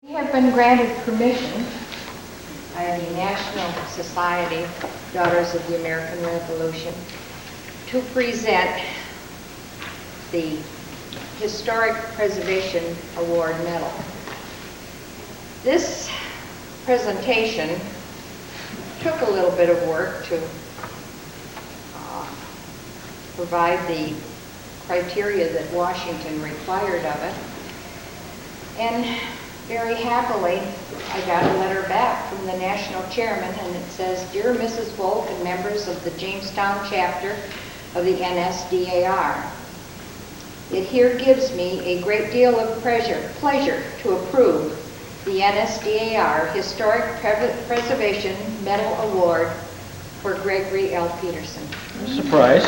We have been granted permission by the National Society, Daughters of the American Revolution, to present the Historic Preservation Award Medal. This presentation took a little bit of work to provide the criteria that Washington required of it. And very happily, I got a letter back from the national chairman, and it says, "Dear Mrs. Volk and members of the Jamestown chapter of the NSDAR, it here gives me a great deal of pleasure to approve the NSDAR Historic Preservation Medal Award for Gregory L. Peterson." Surprise.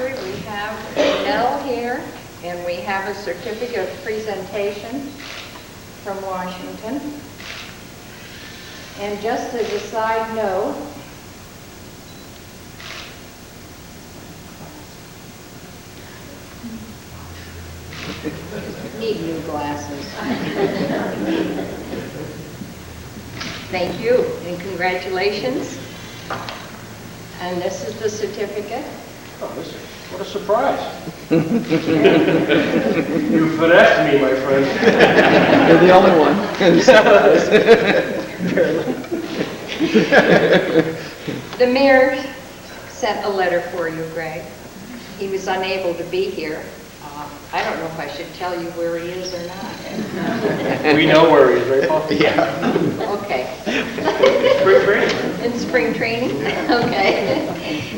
We have a medal here, and we have a certificate of presentation from Washington. And just as a side note, need new glasses. Thank you and congratulations. And this is the certificate. Oh, what a surprise. You finessed me, my friend. You're the only one. The mayor sent a letter for you, Greg. He was unable to be here. I don't know if I should tell you where he is or not. We know where he is, right, Paul? Yeah. Okay. Spring training. In spring training? Okay.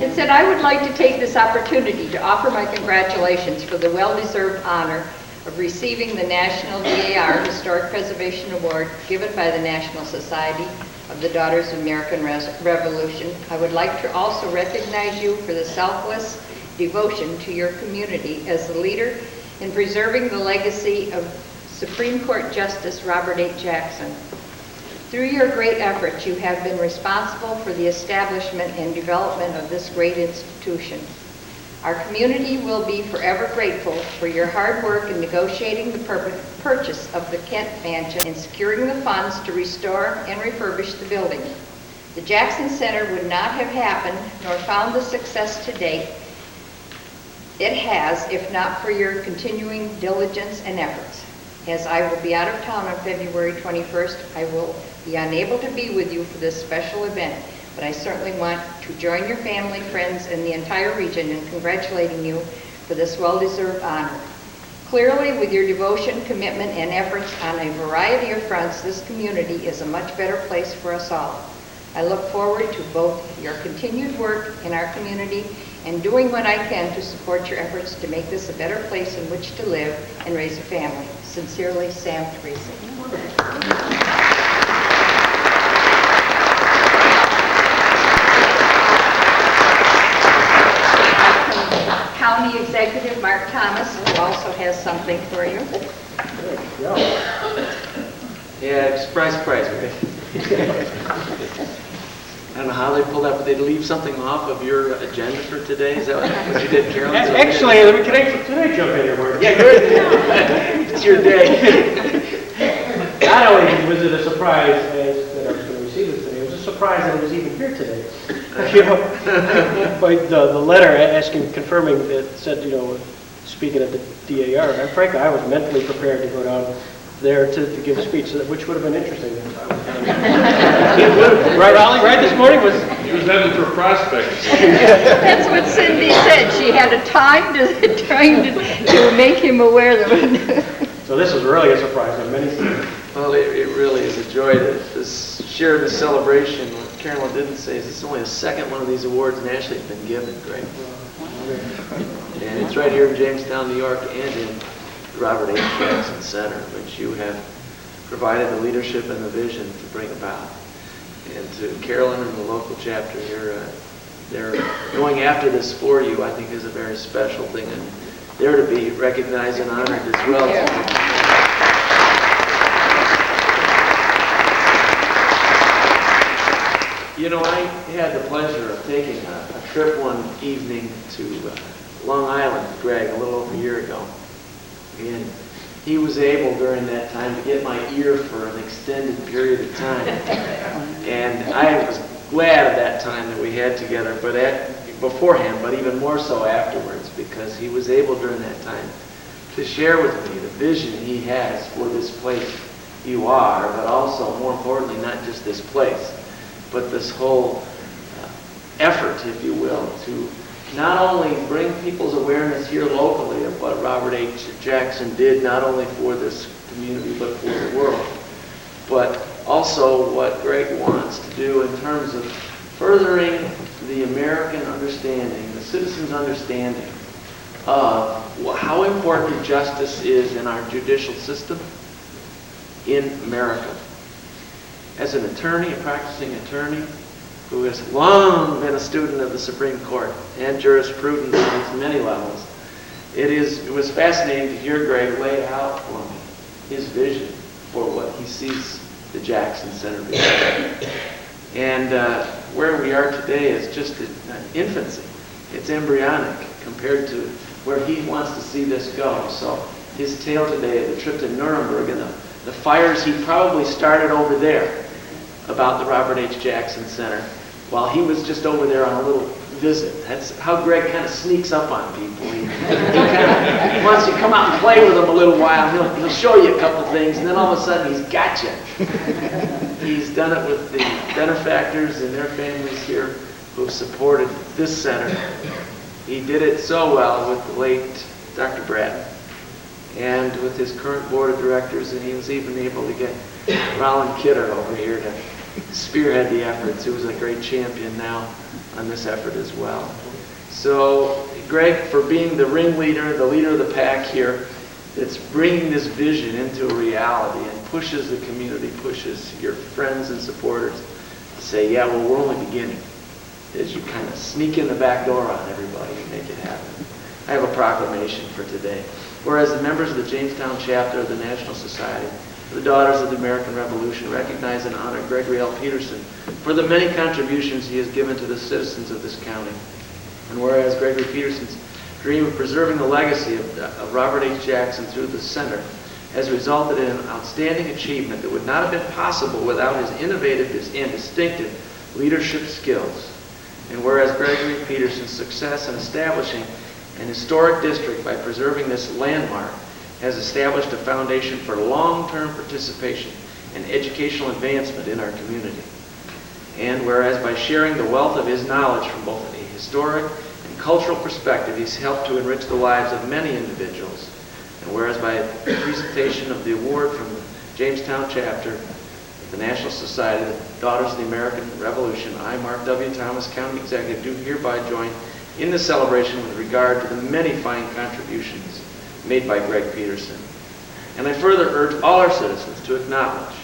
It said, "I would like to take this opportunity to offer my congratulations for the well-deserved honor of receiving the National D.A.R. Historic Preservation Award given by the National Society of the Daughters of the American Revolution. I would like to also recognize you for the selfless devotion to your community as the leader in preserving the legacy of Supreme Court Justice Robert H. Jackson. Through your great efforts, you have been responsible for the establishment and development of this great institution. Our community will be forever grateful for your hard work in negotiating the purchase of the Kent Mansion and securing the funds to restore and refurbish the building. The Jackson Center would not have happened nor found the success to date it has if not for your continuing diligence and efforts. As I will be out of town on February 21st, I will be unable to be with you for this special event, but I certainly want to join your family, friends, and the entire region in congratulating you for this well-deserved honor. Clearly, with your devotion, commitment, and efforts on a variety of fronts, this community is a much better place for us all. I look forward to both your continued work in our community and doing what I can to support your efforts to make this a better place in which to live and raise a family. Sincerely, Sam Teresa. County Executive Mark Thomas, who also has something for you. Yeah, surprise, surprise, right? I don't know how they pulled that, but they'd leave something off of your agenda for today. Is that what you did, Carolyn? Actually, can I jump in here, Mark? Yeah, good. It's your day. Not only was it a surprise that I was going to receive this today, it was a surprise that it was even here today. You know, by the letter confirming that said, you know, speaking at the D.A.R., and frankly, I was mentally prepared to go down there to give a speech, which would have been interesting. Right, Ollie? Right this morning was... He was headed for prospects. That's what Cindy said. She had a time trying to make him aware of it. So this is really a surprise on many things. Well, it really is a joy to share the celebration. What Carolyn didn't say is it's only the second one of these awards nationally has been given, right? And it's right here in Jamestown, New York, and in Robert H. Jackson Center, which you have provided the leadership and the vision to bring about. And to Carolyn and the local chapter here, they're going after this for you, I think, is a very special thing, and they're to be recognized and honored as well. You know, I had the pleasure of taking a trip one evening to Long Island with Greg a little over a year ago. And he was able during that time to get my ear for an extended period of time. And I was glad at that time that we had together, but beforehand, but even more so afterwards, because he was able during that time to share with me the vision he has for this place you are, but also, more importantly, not just this place, but this whole effort, if you will, to not only bring people's awareness here locally of what Robert H. Jackson did, not only for this community, but for the world, but also what Greg wants to do in terms of furthering the American understanding, the citizens' understanding of how important justice is in our judicial system in America. As an attorney, a practicing attorney, who has long been a student of the Supreme Court and jurisprudence on its many levels, it was fascinating to hear Greg lay out for me his vision for what he sees the Jackson Center being. And where we are today is just an infancy. It's embryonic compared to where he wants to see this go. So his tale today of the trip to Nuremberg and the fires he probably started over there about the Robert H. Jackson Center while he was just over there on a little visit. That's how Greg kind of sneaks up on people. He kind of wants you to come out and play with him a little while. He'll show you a couple things, and then all of a sudden he's got you. He's done it with the benefactors and their families here who've supported this center. He did it so well with the late Dr. Bratton and with his current board of directors, and he was even able to get Roland Kidder over here to spearhead the efforts, who was a great champion now on this effort as well. So, Greg, for being the ringleader, the leader of the pack here, that's bringing this vision into a reality and pushes the community, pushes your friends and supporters to say, yeah, well, we're only beginning, as you kind of sneak in the back door on everybody and make it happen. I have a proclamation for today. Whereas the members of the Jamestown chapter of the National Society of the Daughters of the American Revolution recognize and honor Gregory L. Peterson for the many contributions he has given to the citizens of this county. And whereas Gregory Peterson's dream of preserving the legacy of Robert H. Jackson through the center has resulted in an outstanding achievement that would not have been possible without his innovative and distinctive leadership skills. And whereas Gregory Peterson's success in establishing an historic district by preserving this landmark has established a foundation for long-term participation and educational advancement in our community. And whereas by sharing the wealth of his knowledge from both a historic and cultural perspective, he's helped to enrich the lives of many individuals. And whereas by the presentation of the award from the Jamestown chapter of the National Society of the Daughters of the American Revolution, I, Mark W. Thomas, County Executive, do hereby join in the celebration with regard to the many fine contributions made by Greg Peterson. And I further urge all our citizens to acknowledge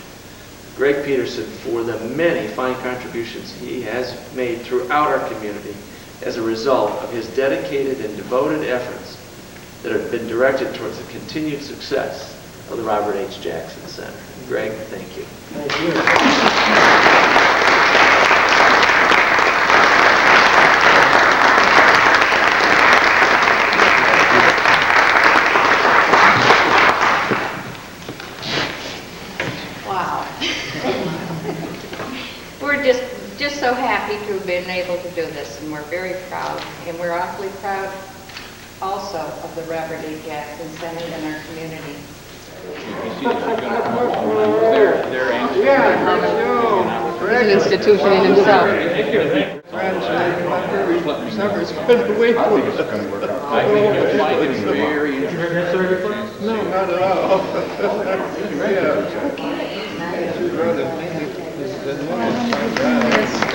Greg Peterson for the many fine contributions he has made throughout our community as a result of his dedicated and devoted efforts that have been directed towards the continued success of the Robert H. Jackson Center. Greg, thank you. Thank you. We're just so happy to have been able to do this, and we're very proud. And we're awfully proud also of the Robert A. Jackson Center in our community. He's an institution in himself. No, not at all. Yeah.